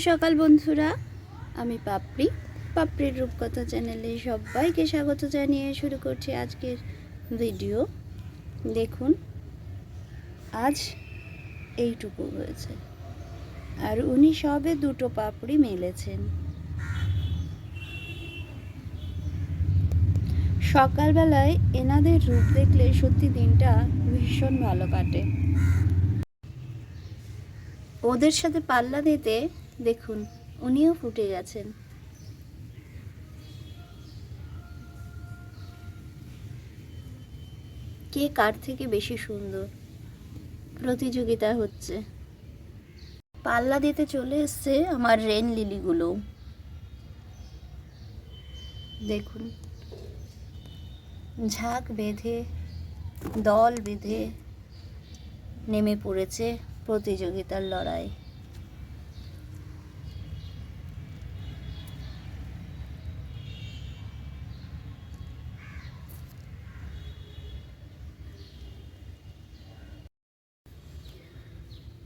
সকাল বন্ধুরা, আমি পাপড়ির রূপকথা চ্যানেলে সবাইকে স্বাগত জানিয়ে শুরু করছি আজকের ভিডিও। দেখুন, আজ এইটুকু হয়েছে আর উনি সবে দুটো পাপড়ি মেলেছেন। সকালবেলায় এনাদের রূপ দেখলে সত্যি দিনটা ভীষণ ভালো কাটে। ওদের সাথে পাল্লা দিতে দেখুন উনিও ফুটে গেছেন। কে কার থেকে বেশি সুন্দর প্রতিযোগিতা হচ্ছে। পাল্লা দিতে চলে এসছে আমার রেন লিলিগুলো। দেখুন, ঝাঁক বেঁধে দল বেঁধে নেমে পড়েছে প্রতিযোগিতার লড়াই।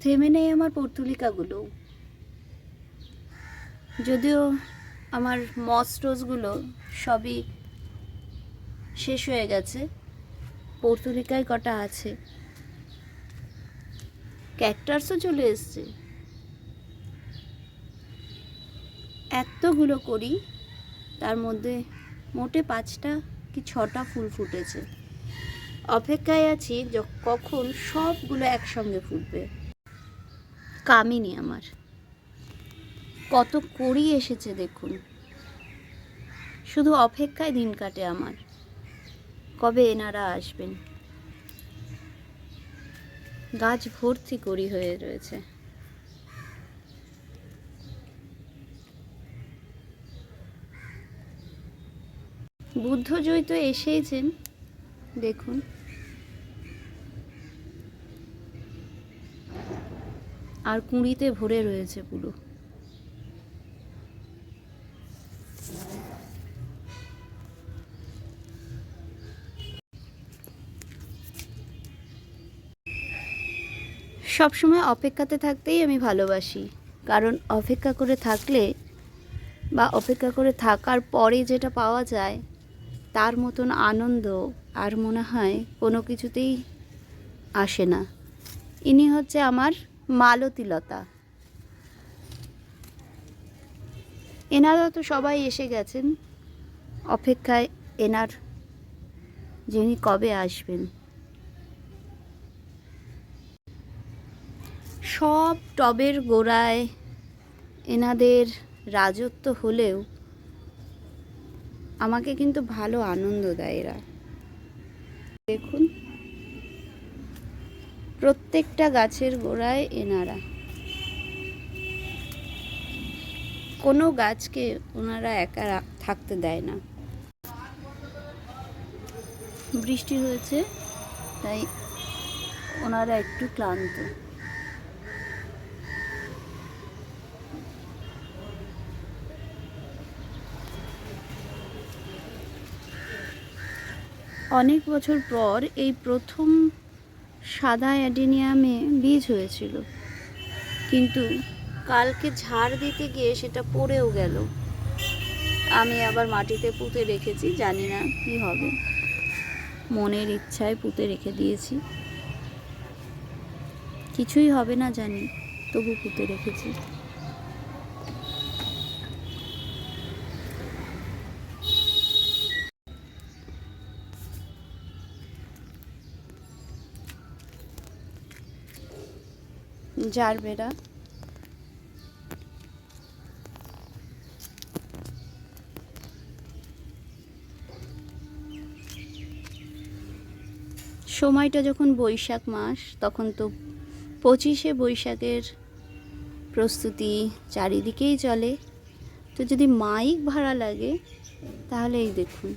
থেমে নেই আমার পর্তুলিকাগুলো, যদিও আমার মস রোজগুলো সবই শেষ হয়ে গেছে, পর্তুলিকায় কটা আছে। ক্যাকটাসও চলে এসছে। এতগুলো করি, তার মধ্যে মোটে 5টা কি 6টা ফুল ফুটেছে। অপেক্ষায় আছি কখন সবগুলো একসঙ্গে ফুটবে। কামিনী আমার কত করি এসেছে দেখুন, শুধু অপেক্ষায় দিন কাটে আমার, কবে এনারা আসবেন। গাছ ভর্তি করি হয়ে রয়েছে। বুদ্ধজয় তো এসেইছেন, দেখুন। আর কুঁড়িতে ভরে রয়েছে পুরো। সবসময় অপেক্ষাতে থাকতেই আমি ভালোবাসি, কারণ অপেক্ষা করে থাকলে বা অপেক্ষা করে থাকার পরে যেটা পাওয়া যায় তার মতন আনন্দ আর মনে হয় কোনো কিছুতেই আসে না। ইনি হচ্ছে আমার মালতীলতা। এনারা তো সবাই এসে গেছেন, অপেক্ষায় এনার যিনি কবে আসবেন। সব টবের গোড়ায় এনাদের রাজত্ব হলেও আমাকে কিন্তু ভালো আনন্দ দেয় এরা। দেখুন, প্রত্যেকটা গাছের গোড়ায় এনারা। কোনো গাছকে ওনারা একা থাকতে দেয় না। বৃষ্টি হয়েছে তাই ওনারা একটু ক্লান্ত। অনেক বছর পর এই প্রথম সাদা অ্যাডেনিয়ামে বীজ হয়েছিল, কিন্তু কালকে ঝাড় দিতে গিয়ে সেটা পড়েও গেল। আমি আবার মাটিতে পুঁতে রেখেছি, জানি না কি হবে, মনের ইচ্ছায় পুঁতে রেখে দিয়েছি। কিছুই হবে না জানি, তবু পুঁতে রেখেছি। জারবেরা, সময়টা যখন বৈশাখ মাস, তখন তো 25শে বৈশাখের প্রস্তুতি চারিদিকেই চলে। তো যদি মাইক ভাড়া লাগে তাহলে এই দেখুন,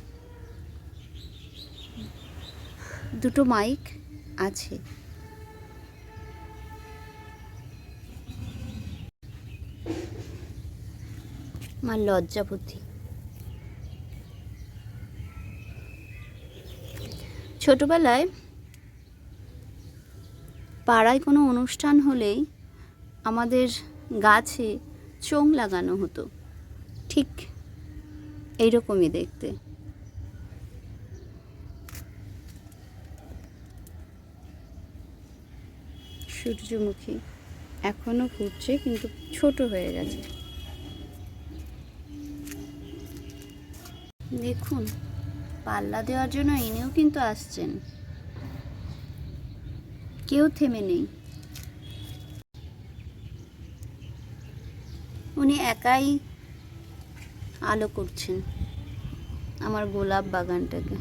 দুটো মাইক আছে। আমার লজ্জাপতি। ছোটবেলায় পাড়ায় কোনো অনুষ্ঠান হলেই আমাদের গাছে চোঙ লাগানো হতো, ঠিক এইরকমই দেখতে। সূর্যমুখী এখনো ফুটছে, কিন্তু ছোট হয়ে গেছে। দেখুন, পাল্লা দেওয়ার জন্য ইনিও কিন্তু আসছেন, কেউ থেমে নেই। উনি একাই আলো করছেন আমার গোলাপ বাগানটাকে।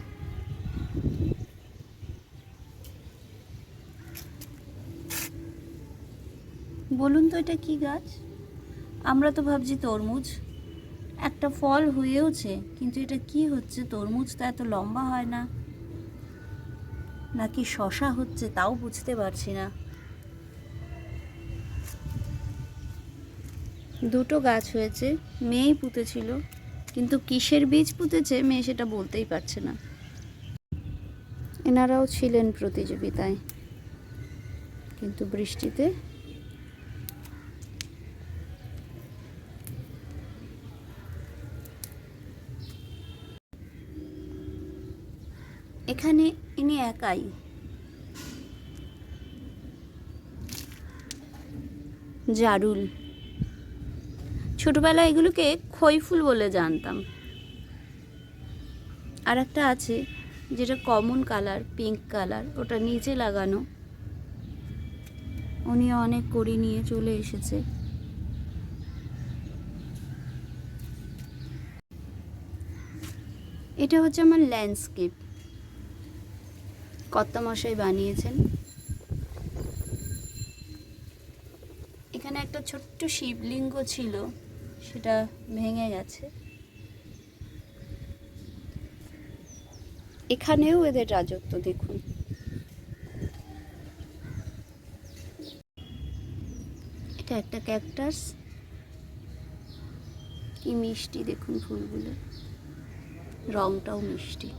বলুন তো এটা কি গাছ? আমরা তো ভাবছি তরমুজ, একটা ফল হয়েওছে, কিন্তু এটা কি হচ্ছে? তরমুজ তো এত লম্বা হয় না, নাকি শশা হচ্ছে তাও বুঝতে পারছি না। দুটো গাছ হয়েছে, মেয়েই পুঁতেছিল, কিন্তু কিসের বীজ পুঁতেছে মেয়ে সেটা বলতেই পারছে না। এনারাও ছিলেন প্রতিযোগিতায়, কিন্তু বৃষ্টিতে এখানে ইনি একাই। জারুল, ছোটবেলায় এগুলোকে খই ফুল বলে জানতাম। আর একটা আছে যেটা কমন কালার, পিঙ্ক কালার, ওটা নিচে লাগানো। উনি অনেক কড়ি নিয়ে চলে এসেছে। এটা হচ্ছে আমার ল্যান্ডস্কেপ, কর্তামশাই বানিয়েছেন। এখানে একটা ছোট্ট শিবলিঙ্গ ছিল, সেটা ভেঙে গেছে। এখানেও এদের রাজত্ব দেখুন। এটা একটা ক্যাকটাস, কি মিষ্টি দেখুন ফুলগুলো, রংটাও মিষ্টি।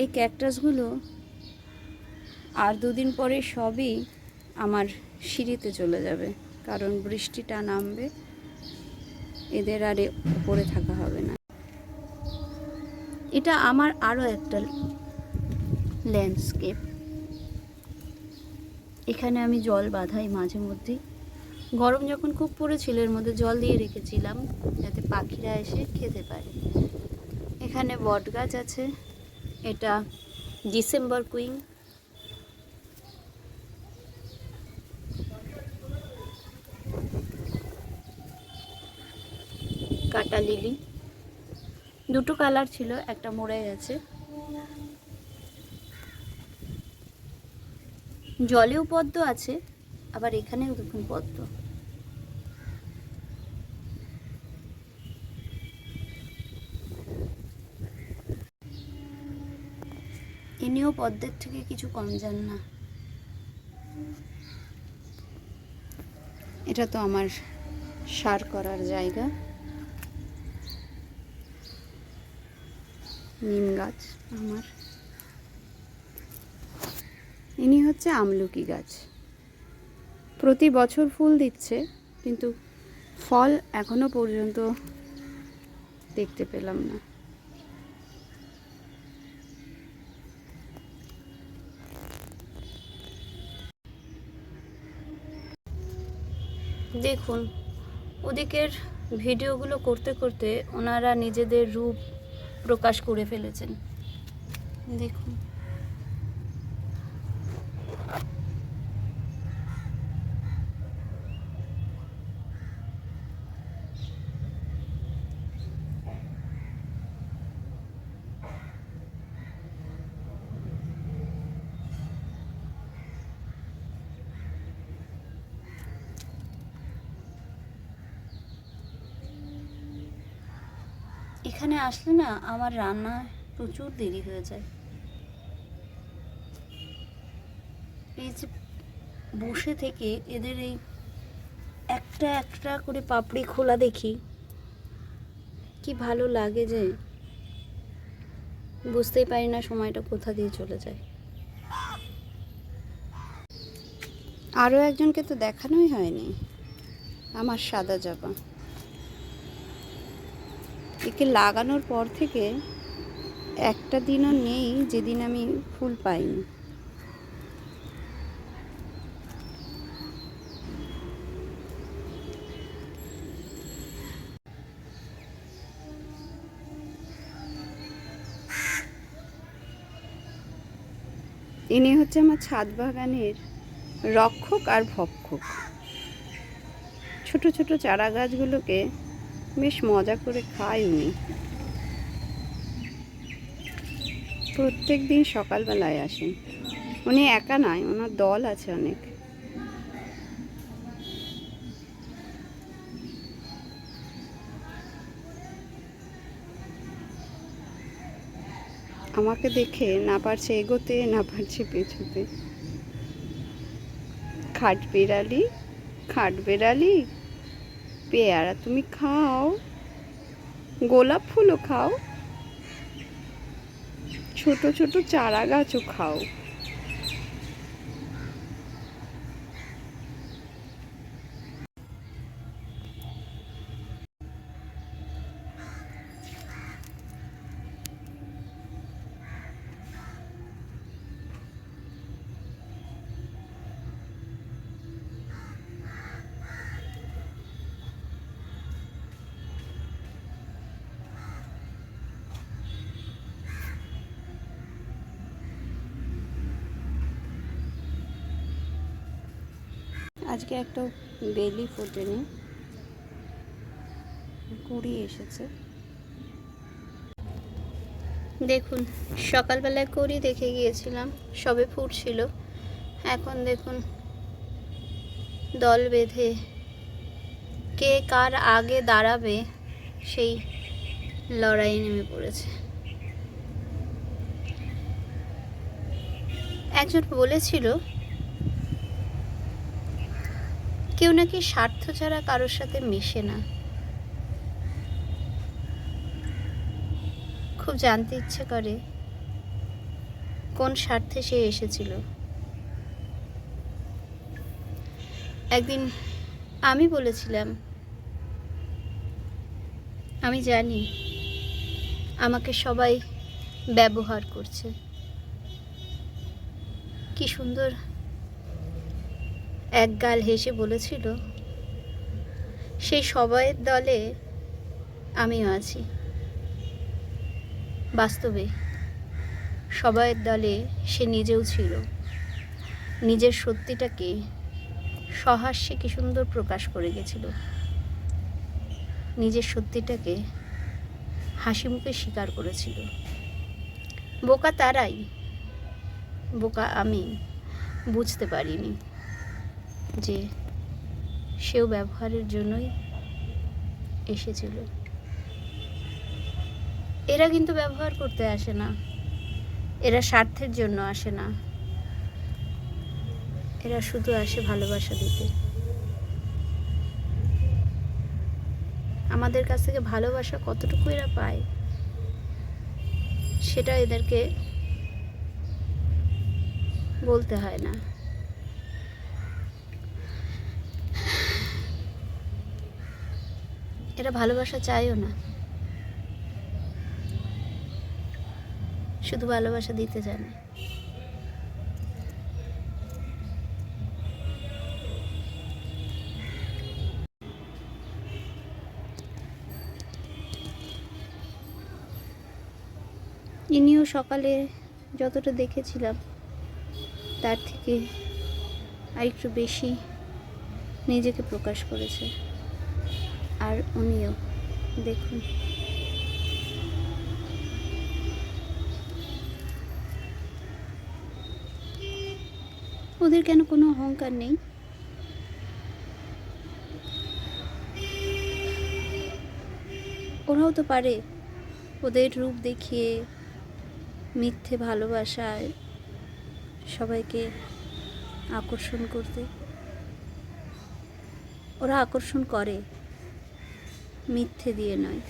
এই ক্যাকটাসগুলো আর দুদিন পরে সবই আমার সিঁড়িতে চলে যাবে, কারণ বৃষ্টিটা নামবে, এদের আর উপরে থাকা হবে না। এটা আমার আরও একটা ল্যান্ডস্কেপ। এখানে আমি জল বাঁধাই মাঝে মধ্যেই, গরম যখন খুব পড়েছিল এর মধ্যে জল দিয়ে রেখেছিলাম যাতে পাখিরা এসে খেতে পারে। এখানে বট গাছ আছে, এটা ডিসেম্বর কুইন। কাটা লিলি, দুটো কালার ছিল, একটা মরে গেছে। জলেও পদ্ম আছে, আবার এখানেও দেখুন পদ্ম। ইনিও পদ্মের থেকে কিছু কম যান না। এটা তো আমার সার করার জায়গা। নিম গাছ আমার। ইনি হচ্ছে আমলকি গাছ, প্রতি বছর ফুল দিচ্ছে, কিন্তু ফল এখনো পর্যন্ত দেখতে পেলাম না। দেখুন, ওদিকের ভিডিওগুলো করতে করতে ওনারা নিজেদের রূপ প্রকাশ করে ফেলেছেন। দেখুন, এখানে আসলে না আমার রান্না প্রচুর দেরি হয়ে যায়। এই যে বসে থেকে এদের এই একটা একটা করে পাপড়ি খোলা দেখি, কি ভালো লাগে যে বুঝতেই পারি না সময়টা কোথা দিয়ে চলে যায়। আরও একজনকে তো দেখানোই হয়নি, আমার সাদা জবা। একে লাগানোর পর থেকে একটা দিনও নেই যেদিন আমি ফুল পাইনি। ইনি হচ্ছে আমার ছাদ বাগানের রক্ষক আর ভক্ষক। ছোট ছোট চারা গাছগুলোকে বেশ মজা করে খায় উনি। প্রত্যেক দিন সকালবেলায় আসেন। উনি একা নয়, ওনার দল আছে অনেক। আমাকে দেখে না পারছে এগোতে, না পারছে পেছোতে। খাটবিড়ালি, খাটবিড়ালি, পেয়ারা তুমি খাও, গোলাপ ফুলও খাও, ছোট ছোট চারা গাছও খাও। আজকে একটা বেলি ফোটেনি, কুড়ি এসেছে। দেখুন, সকালবেলায় কুড়ি দেখে গিয়েছিলাম, সবে ফুটছিল। এখন দেখুন দল বেঁধে কে কার আগে দাঁড়াবে সেই লড়াই নেমে পড়েছে। একজন বলেছিল কেউ নাকি স্বার্থ ছাড়া কারোর সাথে মেশে না। খুব জানতে ইচ্ছে করে কোন স্বার্থে সে এসেছিল। একদিন আমি বলেছিলাম, আমি জানি আমাকে সবাই ব্যবহার করছে। কি সুন্দর এক গাল হেসে বলেছিল, সেই সবাইয়ের দলে আমিও আছি। বাস্তবে সবাইয়ের দলে সে নিজেও ছিল। নিজের সত্যিটাকে সহাস্যে কি সুন্দর প্রকাশ করে গেছিল। নিজের সত্যিটাকে হাসি মুখে স্বীকার করেছিল। বোকা তারাই, বোকা আমি বুঝতে পারিনি যে সেও ব্যবহারের জন্যই এসেছিল। এরা কিন্তু ব্যবহার করতে আসে না, এরা স্বার্থের জন্য আসে না, এরা শুধু আসে ভালোবাসা দিতে। আমাদের কাছ থেকে ভালোবাসা কতটুকু এরা পায় সেটা এদেরকে বলতে হয় না। এরা ভালোবাসা চায়ও না, শুধু ভালোবাসা দিতে জানে। ইনিও সকালে যতটা দেখেছিলাম তার থেকে আরেকটু বেশি নিজেকে প্রকাশ করেছে। আর উনিও দেখুন, ওদের কেন কোনো অহংকার নেই? ওরাও তো পারে ওদের রূপ দেখিয়ে মিথ্যে ভালোবাসায় সবাইকে আকর্ষণ করতে। ওরা আকর্ষণ করে মিথ্যে দিয়ে নয়।